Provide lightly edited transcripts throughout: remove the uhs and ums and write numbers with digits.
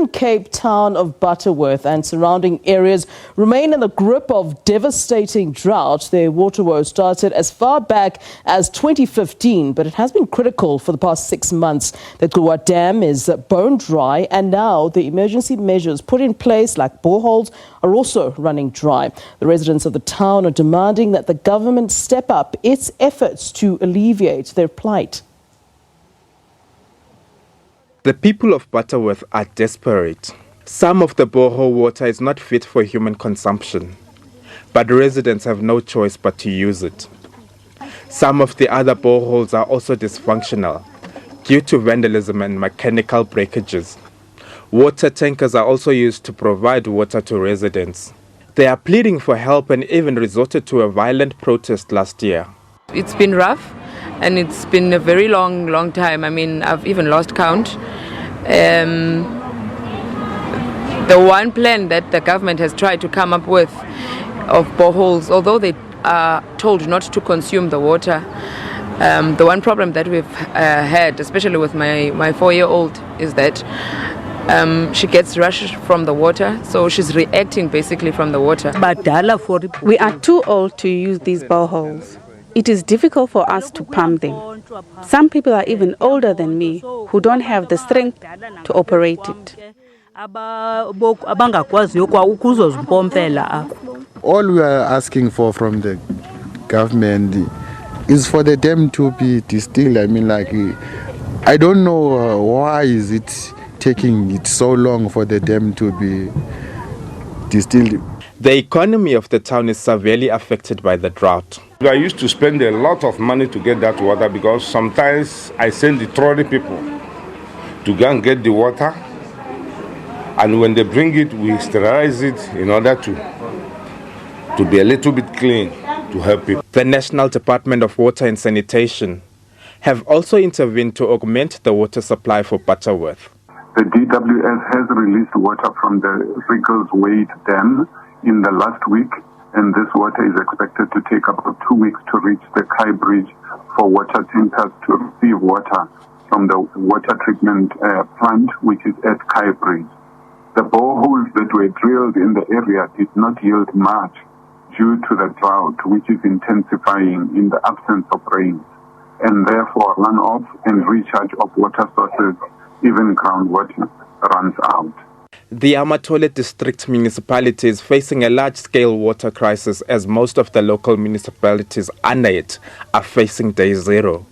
Cape town of Butterworth and surrounding areas remain in the grip of devastating drought. Their water woes started as far back as 2015, but it has been critical for the past 6 months. The Gluwa Dam is bone dry, and now the emergency measures put in place, like boreholes, are also running dry. The residents of the town are demanding that the government step up its efforts to alleviate their plight. The people of Butterworth are desperate. Some of the borehole water is not fit for human consumption, but residents have no choice but to use it. Some of the other boreholes are also dysfunctional due to vandalism and mechanical breakages. Water tankers are also used to provide water to residents. They are pleading for help and even resorted to a violent protest last year. It's been rough. And it's been a very long time. I mean, I've even lost count. The one plan that the government has tried to come up with of boreholes, although they are told not to consume the water, the one problem that we've had, especially with my 4-year-old, is that she gets rushed from the water, so she's reacting basically from the water. We are too old to use these boreholes. It is difficult for us to pump them. Some people are even older than me who don't have the strength to operate it. All we are asking for from the government is for the dam to be distilled. I mean, I don't know why is it taking it so long for the dam to be distilled. The economy of the town is severely affected by the drought. I used to spend a lot of money to get that water because sometimes I send the trolley people to go and get the water, and when they bring it, we sterilize it in order to be a little bit clean to help people. The National Department of Water and Sanitation have also intervened to augment the water supply for Butterworth. The DWS has released water from the Rickles Wade Dam in the last week, and this water is expected to take about 2 weeks to reach the Kai Bridge for water tankers to receive water from the water treatment plant, which is at Kai Bridge. The boreholes that were drilled in the area did not yield much due to the drought, which is intensifying in the absence of rain, and therefore runoff and recharge of water sources, even groundwater, runs out. The Amathole District Municipality is facing a large-scale water crisis as most of the local municipalities under it are facing day zero.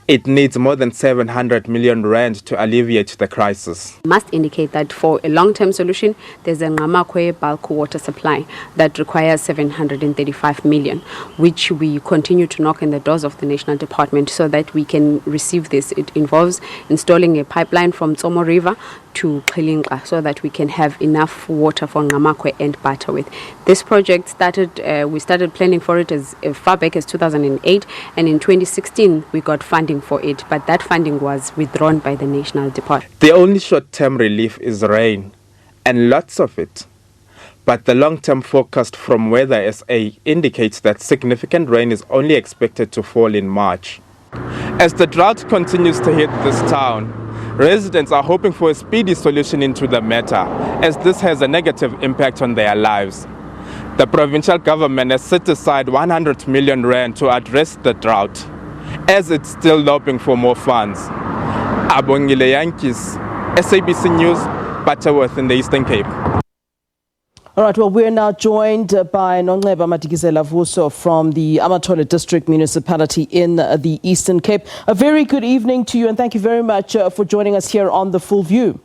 It needs more than 700 million rand to alleviate the crisis. Must indicate that for a long-term solution, there's a Ngamakwe bulk water supply that requires 735 million, which we continue to knock on the doors of the National Department so that we can receive this. It involves installing a pipeline from Tsomo River to Qilinga so that we can have enough water for Ngamakwe and Butterworth. This project we started planning for it as far back as 2008, and in 2016 we got funding for it, but that funding was withdrawn by the National Department. The only short-term relief is rain, and lots of it. But the long-term forecast from Weather SA indicates that significant rain is only expected to fall in March. As the drought continues to hit this town, residents are hoping for a speedy solution into the matter, as this has a negative impact on their lives. The provincial government has set aside 100 million rand to address the drought, as it's still lobbying for more funds. Abongile Yankees, SABC News, Butterworth in the Eastern Cape. All right, well, we're now joined by Nonceba Madikizela-Vuso from the Amathole District Municipality in the Eastern Cape. A very good evening to you, and thank you very much for joining us here on The Full View.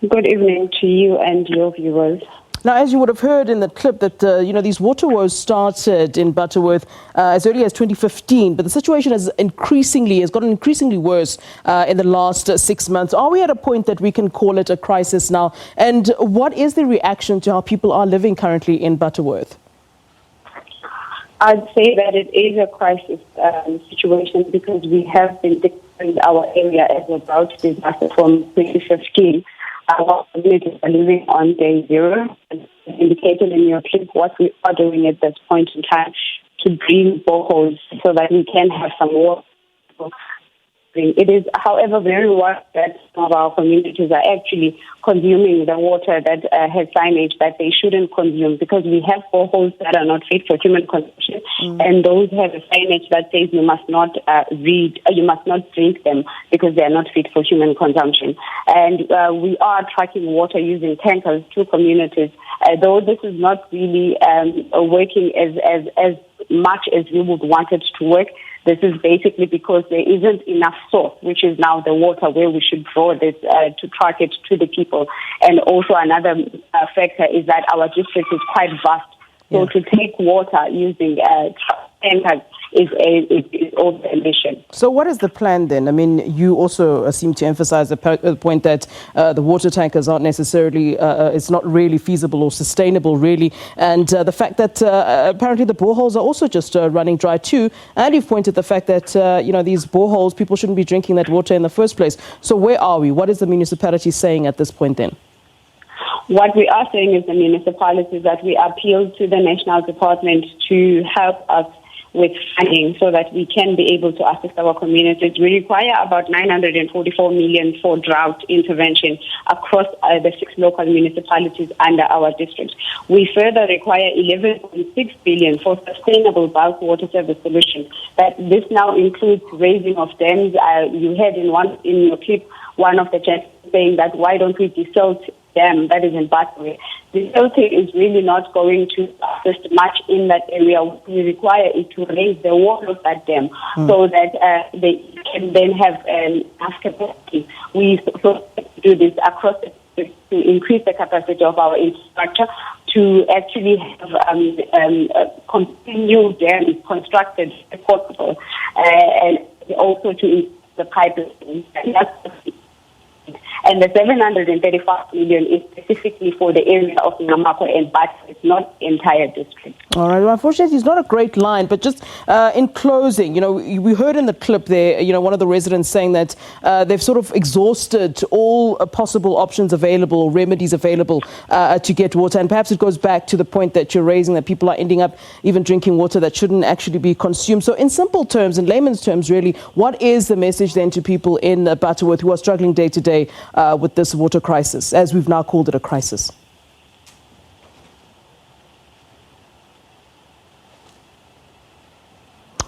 Good evening to you and your viewers. Now, as you would have heard in the clip, that these water woes started in Butterworth as early as 2015, but the situation has gotten increasingly worse in the last 6 months. Are we at a point that we can call it a crisis now? And what is the reaction to how people are living currently in Butterworth? I'd say that it is a crisis situation because we have been declaring our area as a drought disaster from 2015. Our communities are living on day zero. As indicated in your clip, what we are doing at this point in time to drill boreholes so that we can have some water It is, however, very worrying that some of our communities are actually consuming the water that has signage that they shouldn't consume, because we have boreholes that are not fit for human consumption, and those have a signage that says you must not you must not drink them because they are not fit for human consumption. And we are tracking water using tankers to communities, though this is not really working as much as we would want it to work. This is basically because there isn't enough source, which is now the water, where we should draw this to track it to the people. And also another factor is that our district is quite vast. So to take water using tankers is also an issue. So what is the plan then? I mean, you also seem to emphasize the point that the water tankers aren't necessarily, it's not really feasible or sustainable really. And the fact that apparently the boreholes are also just running dry too. And you've pointed the fact that, these boreholes, people shouldn't be drinking that water in the first place. So where are we? What is the municipality saying at this point then? What we are saying is the municipalities that we appeal to the National Department to help us with funding so that we can be able to assist our communities. We require about 944 million for drought intervention across the 6 local municipalities under our district. We further require 11.6 billion for sustainable bulk water service solutions. That this now includes raising of dams. You heard in your clip one of the gentlemen saying that why don't we desilt dam that is in Butterworth. The desilting is really not going to assist much in that area. We require it to raise the wall of that dam so that they can then have enough capacity. We do this across the district to increase the capacity of our infrastructure, to actually have continue dams constructed if possible, and also to increase the pipeline. And the 735 million is specifically for the area of Namakwa, but it's not the entire district. All right. Well, unfortunately, it's not a great line, but just in closing, we heard in the clip there, one of the residents saying that they've sort of exhausted all possible options available, remedies available to get water. And perhaps it goes back to the point that you're raising, that people are ending up even drinking water that shouldn't actually be consumed. So in simple terms, in layman's terms, really, what is the message then to people in Butterworth who are struggling day to day with this water crisis, as we've now called it a crisis?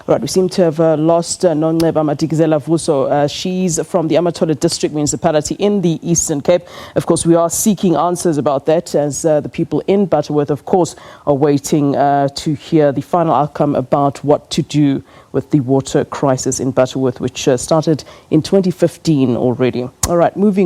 Right, we seem to have lost Nonceba Madikizela-Vuso. She's from the Amathole District Municipality in the Eastern Cape. Of course, we are seeking answers about that, as the people in Butterworth, of course, are waiting to hear the final outcome about what to do with the water crisis in Butterworth, which started in 2015 already. All right, moving